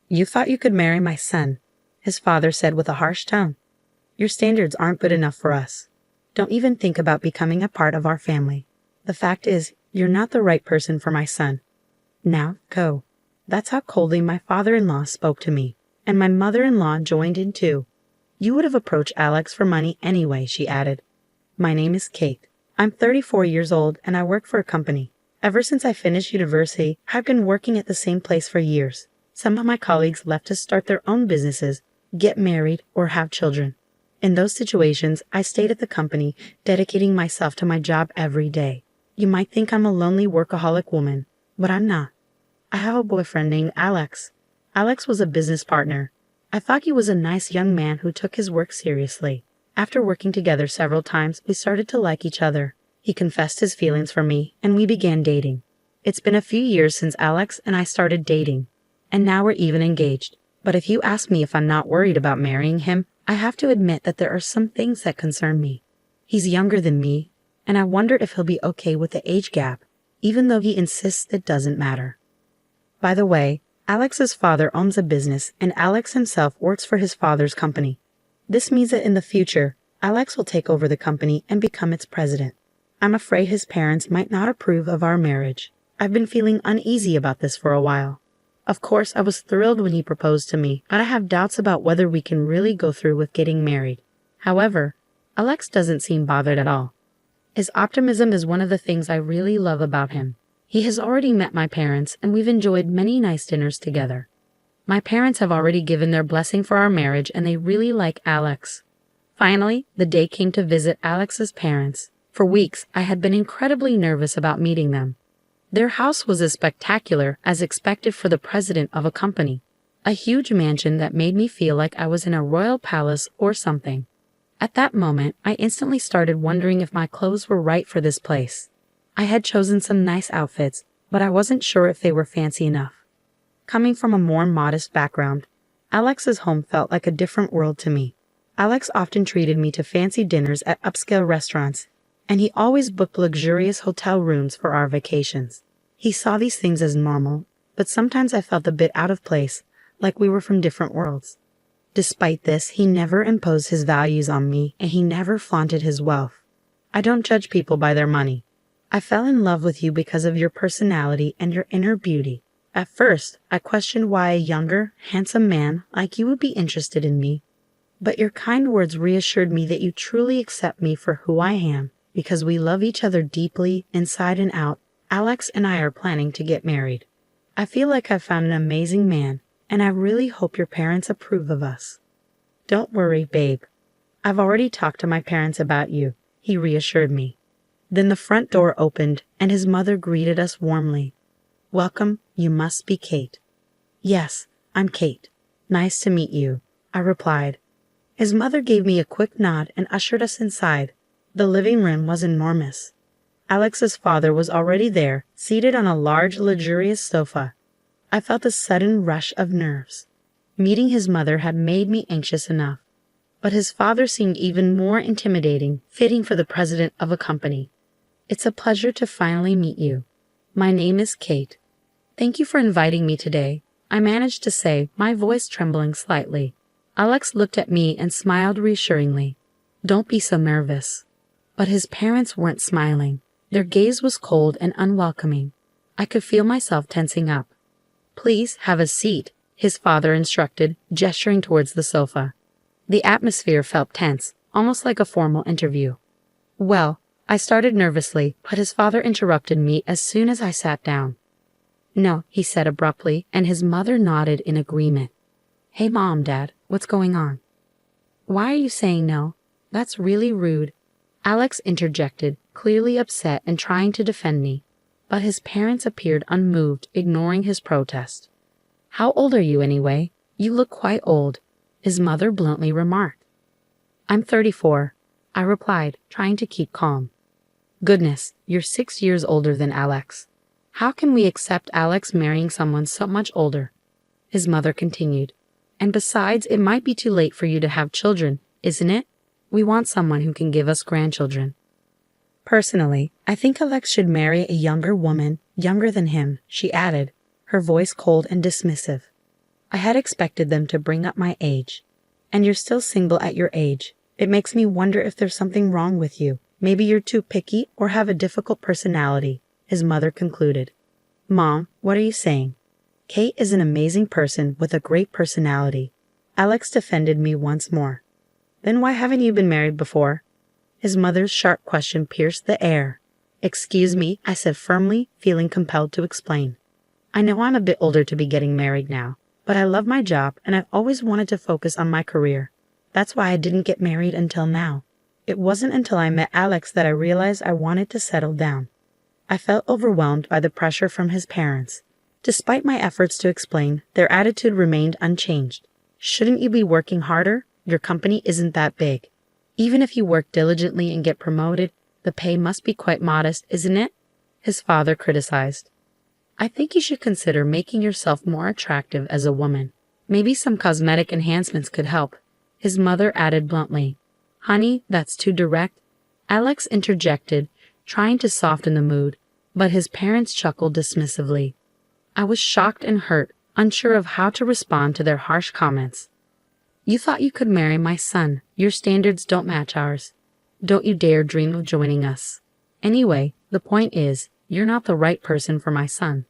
"You thought you could marry my son," his father said with a harsh tone. "Your standards aren't good enough for us. Don't even think about becoming a part of our family. The fact is, you're not the right person for my son. Now, go." That's how coldly my father-in-law spoke to me, and my mother-in-law joined in too. "You would have approached Alex for money anyway," she added. "My name is Kate. I'm 34 years old and I work for a company. Ever since I finished university, I've been working at the same place for years. Some of my colleagues left to start their own businesses, get married, or have children. In those situations, I stayed at the company, dedicating myself to my job every day. You might think I'm a lonely workaholic woman, but I'm not. I have a boyfriend named Alex. Alex was a business partner. I thought he was a nice young man who took his work seriously. After working together several times, we started to like each other. He confessed his feelings for me, and we began dating. It's been a few years since Alex and I started dating, and now we're even engaged. But if you ask me if I'm not worried about marrying him, I have to admit that there are some things that concern me. He's younger than me, and I wondered if he'll be okay with the age gap, even though he insists it doesn't matter. By the way, Alex's father owns a business, and Alex himself works for his father's company. This means that in the future, Alex will take over the company and become its president. I'm afraid his parents might not approve of our marriage. I've been feeling uneasy about this for a while. Of course, I was thrilled when he proposed to me, but I have doubts about whether we can really go through with getting married. However, Alex doesn't seem bothered at all. His optimism is one of the things I really love about him. He has already met my parents, and we've enjoyed many nice dinners together. My parents have already given their blessing for our marriage, and they really like Alex. Finally, the day came to visit Alex's parents. For weeks, I had been incredibly nervous about meeting them. Their house was as spectacular as expected for the president of a company. A huge mansion that made me feel like I was in a royal palace or something. At that moment, I instantly started wondering if my clothes were right for this place. I had chosen some nice outfits, but I wasn't sure if they were fancy enough. Coming from a more modest background, Alex's home felt like a different world to me. Alex often treated me to fancy dinners at upscale restaurants, and he always booked luxurious hotel rooms for our vacations. He saw these things as normal, but sometimes I felt a bit out of place, like we were from different worlds. Despite this, he never imposed his values on me, and he never flaunted his wealth. I don't judge people by their money. I fell in love with you because of your personality and your inner beauty. At first, I questioned why a younger, handsome man like you would be interested in me. But your kind words reassured me that you truly accept me for who I am. Because we love each other deeply, inside and out, Alex and I are planning to get married. I feel like I've found an amazing man, and I really hope your parents approve of us. Don't worry, babe. I've already talked to my parents about you, he reassured me. Then the front door opened, and his mother greeted us warmly. "Welcome, you must be Kate." "Yes, I'm Kate. Nice to meet you," I replied. His mother gave me a quick nod and ushered us inside. The living room was enormous. Alex's father was already there, seated on a large, luxurious sofa. I felt a sudden rush of nerves. Meeting his mother had made me anxious enough, but his father seemed even more intimidating, fitting for the president of a company. "It's a pleasure to finally meet you. My name is Kate. Thank you for inviting me today," I managed to say, my voice trembling slightly. Alex looked at me and smiled reassuringly. "Don't be so nervous." But his parents weren't smiling. Their gaze was cold and unwelcoming. I could feel myself tensing up. "Please have a seat," his father instructed, gesturing towards the sofa. The atmosphere felt tense, almost like a formal interview. "Well," I started nervously, but his father interrupted me as soon as I sat down. "No," he said abruptly, and his mother nodded in agreement. "Hey, Mom, Dad, what's going on?" "Why are you saying no? That's really rude," Alex interjected, clearly upset and trying to defend me. But his parents appeared unmoved, ignoring his protest. "How old are you anyway? You look quite old," his mother bluntly remarked. "I'm 34, I replied, trying to keep calm. "Goodness, you're 6 years older than Alex. How can we accept Alex marrying someone so much older?" His mother continued. "And besides, it might be too late for you to have children, isn't it? We want someone who can give us grandchildren." "Personally, I think Alex should marry a younger woman, younger than him," she added, her voice cold and dismissive. I had expected them to bring up my age. And you're still single at your age. It makes me wonder if there's something wrong with you. Maybe you're too picky or have a difficult personality, his mother concluded. Mom, what are you saying? Kate is an amazing person with a great personality. Alex defended me once more. Then why haven't you been married before? His mother's sharp question pierced the air. Excuse me, I said firmly, feeling compelled to explain. I know I'm a bit older to be getting married now, but I love my job and I've always wanted to focus on my career. That's why I didn't get married until now. It wasn't until I met Alex that I realized I wanted to settle down. I felt overwhelmed by the pressure from his parents. Despite my efforts to explain, their attitude remained unchanged. Shouldn't you be working harder? Your company isn't that big. Even if you work diligently and get promoted, the pay must be quite modest, isn't it? His father criticized. I think you should consider making yourself more attractive as a woman. Maybe some cosmetic enhancements could help. His mother added bluntly. Honey, that's too direct. Alex interjected, trying to soften the mood, but his parents chuckled dismissively. I was shocked and hurt, unsure of how to respond to their harsh comments. You thought you could marry my son. Your standards don't match ours. Don't you dare dream of joining us. Anyway, the point is, you're not the right person for my son.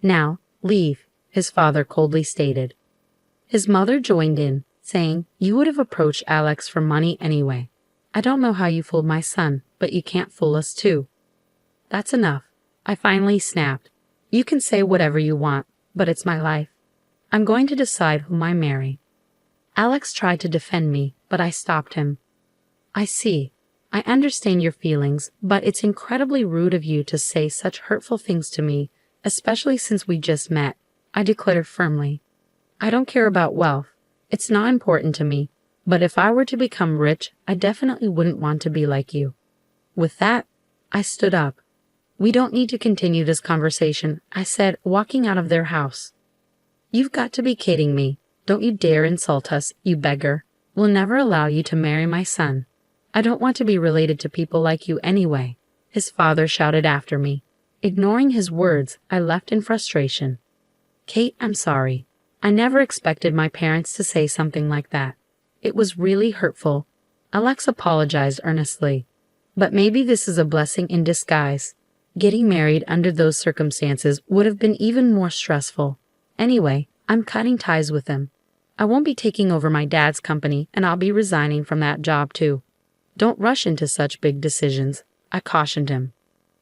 Now, leave, his father coldly stated. His mother joined in, saying, You would have approached Alex for money anyway. I don't know how you fooled my son, but you can't fool us too. That's enough. I finally snapped. You can say whatever you want, but it's my life. I'm going to decide whom I marry. Alex tried to defend me, but I stopped him. I see. I understand your feelings, but it's incredibly rude of you to say such hurtful things to me, especially since we just met, I declared firmly. I don't care about wealth. It's not important to me, but if I were to become rich, I definitely wouldn't want to be like you. With that, I stood up. We don't need to continue this conversation, I said, walking out of their house. You've got to be kidding me. Don't you dare insult us, you beggar. We'll never allow you to marry my son. I don't want to be related to people like you anyway, his father shouted after me. Ignoring his words, I left in frustration. Kate, I'm sorry. I never expected my parents to say something like that. It was really hurtful. Alex apologized earnestly. But maybe this is a blessing in disguise. Getting married under those circumstances would have been even more stressful. Anyway, I'm cutting ties with him. I won't be taking over my dad's company, and I'll be resigning from that job too. Don't rush into such big decisions, I cautioned him.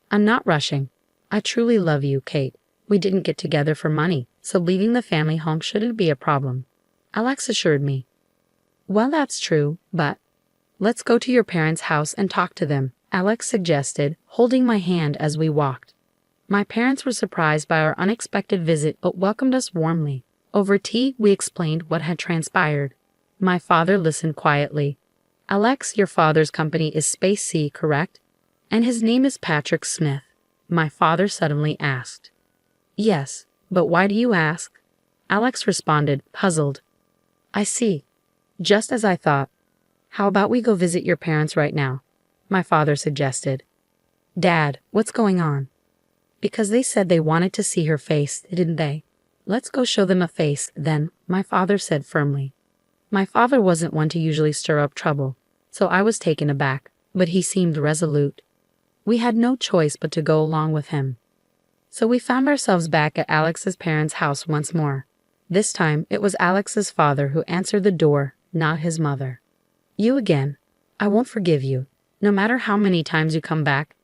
I'm not rushing. I truly love you, Kate. We didn't get together for money, so leaving the family home shouldn't be a problem, Alex assured me. Well, that's true, but let's go to your parents' house and talk to them, Alex suggested, holding my hand as we walked. My parents were surprised by our unexpected visit but welcomed us warmly. Over tea, we explained what had transpired. My father listened quietly. Alex, your father's company is Space C, correct? And his name is Patrick Smith, my father suddenly asked. Yes, but why do you ask? Alex responded, puzzled. I see. Just as I thought. How about we go visit your parents right now? My father suggested. Dad, what's going on? Because they said they wanted to see her face, didn't they? Let's go show them a face, then, my father said firmly. My father wasn't one to usually stir up trouble, so I was taken aback, but he seemed resolute. We had no choice but to go along with him. So we found ourselves back at Alex's parents' house once more. This time, it was Alex's father who answered the door, not his mother. You again. I won't forgive you, no matter how many times you come back,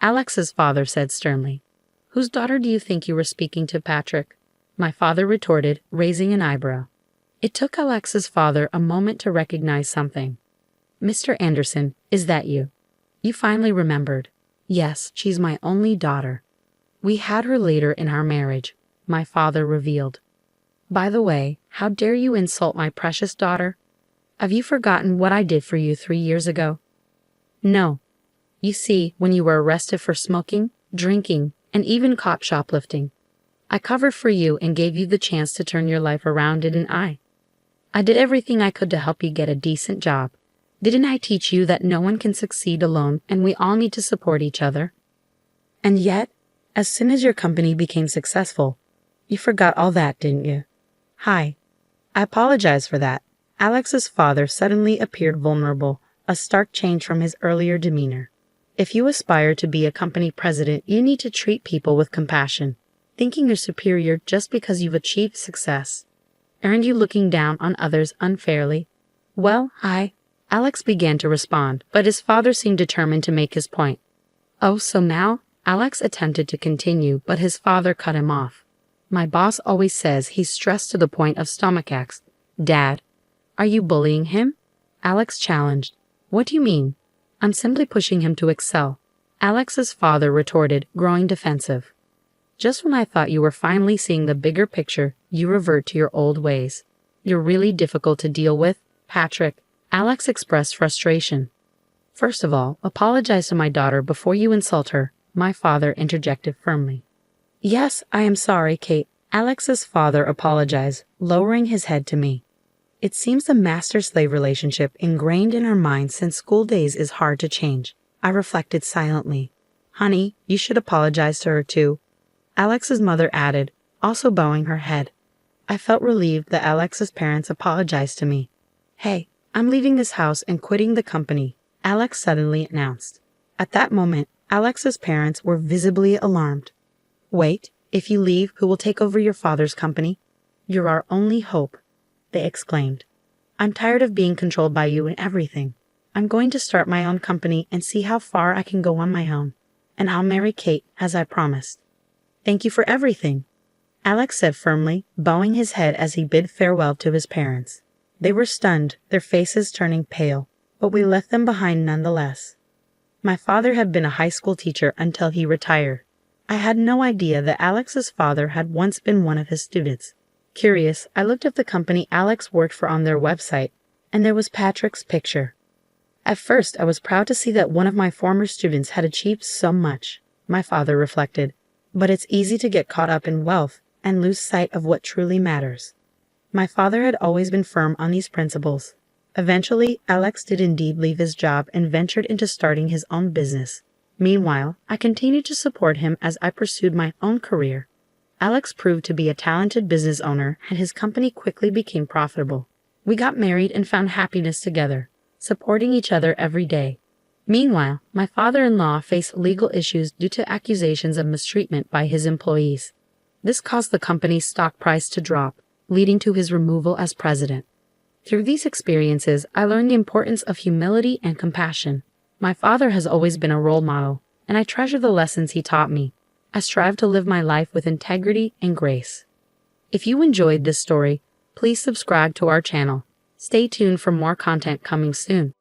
Alex's father said sternly. Whose daughter do you think you were speaking to, Patrick? My father retorted, raising an eyebrow. It took Alex's father a moment to recognize something. Mr. Anderson, is that you? You finally remembered. Yes, she's my only daughter. We had her later in our marriage, my father revealed. By the way, how dare you insult my precious daughter? Have you forgotten what I did for you 3 years ago? No. You see, when you were arrested for smoking, drinking, and even caught shoplifting, I covered for you and gave you the chance to turn your life around, didn't I? I did everything I could to help you get a decent job. Didn't I teach you that no one can succeed alone and we all need to support each other? And yet, as soon as your company became successful, you forgot all that, didn't you? Hi. I apologize for that. Alex's father suddenly appeared vulnerable, a stark change from his earlier demeanor. If you aspire to be a company president, you need to treat people with compassion. Thinking you're superior just because you've achieved success. Aren't you looking down on others unfairly? Well, Alex began to respond, but his father seemed determined to make his point. Oh, so now? Alex attempted to continue, but his father cut him off. My boss always says he's stressed to the point of stomachaches. Dad, are you bullying him? Alex challenged. What do you mean? I'm simply pushing him to excel. Alex's father retorted, growing defensive. Just when I thought you were finally seeing the bigger picture, you revert to your old ways. You're really difficult to deal with, Patrick. Alex expressed frustration. First of all, apologize to my daughter before you insult her, my father interjected firmly. Yes, I am sorry, Kate. Alex's father apologized, lowering his head to me. It seems the master-slave relationship ingrained in our minds since school days is hard to change. I reflected silently. Honey, you should apologize to her too. Alex's mother added, also bowing her head. I felt relieved that Alex's parents apologized to me. Hey, I'm leaving this house and quitting the company, Alex suddenly announced. At that moment, Alex's parents were visibly alarmed. Wait, if you leave, who will take over your father's company? You're our only hope, they exclaimed. I'm tired of being controlled by you in everything. I'm going to start my own company and see how far I can go on my own. And I'll marry Kate, as I promised. Thank you for everything, Alex said firmly, bowing his head as he bid farewell to his parents. They were stunned, their faces turning pale, but we left them behind nonetheless. My father had been a high school teacher until he retired. I had no idea that Alex's father had once been one of his students. Curious, I looked up the company Alex worked for on their website, and there was Patrick's picture. At first, I was proud to see that one of my former students had achieved so much, my father reflected. But it's easy to get caught up in wealth and lose sight of what truly matters. My father had always been firm on these principles. Eventually, Alex did indeed leave his job and ventured into starting his own business. Meanwhile, I continued to support him as I pursued my own career. Alex proved to be a talented business owner, and his company quickly became profitable. We got married and found happiness together, supporting each other every day. Meanwhile, my father-in-law faced legal issues due to accusations of mistreatment by his employees. This caused the company's stock price to drop, leading to his removal as president. Through these experiences, I learned the importance of humility and compassion. My father has always been a role model, and I treasure the lessons he taught me. I strive to live my life with integrity and grace. If you enjoyed this story, please subscribe to our channel. Stay tuned for more content coming soon.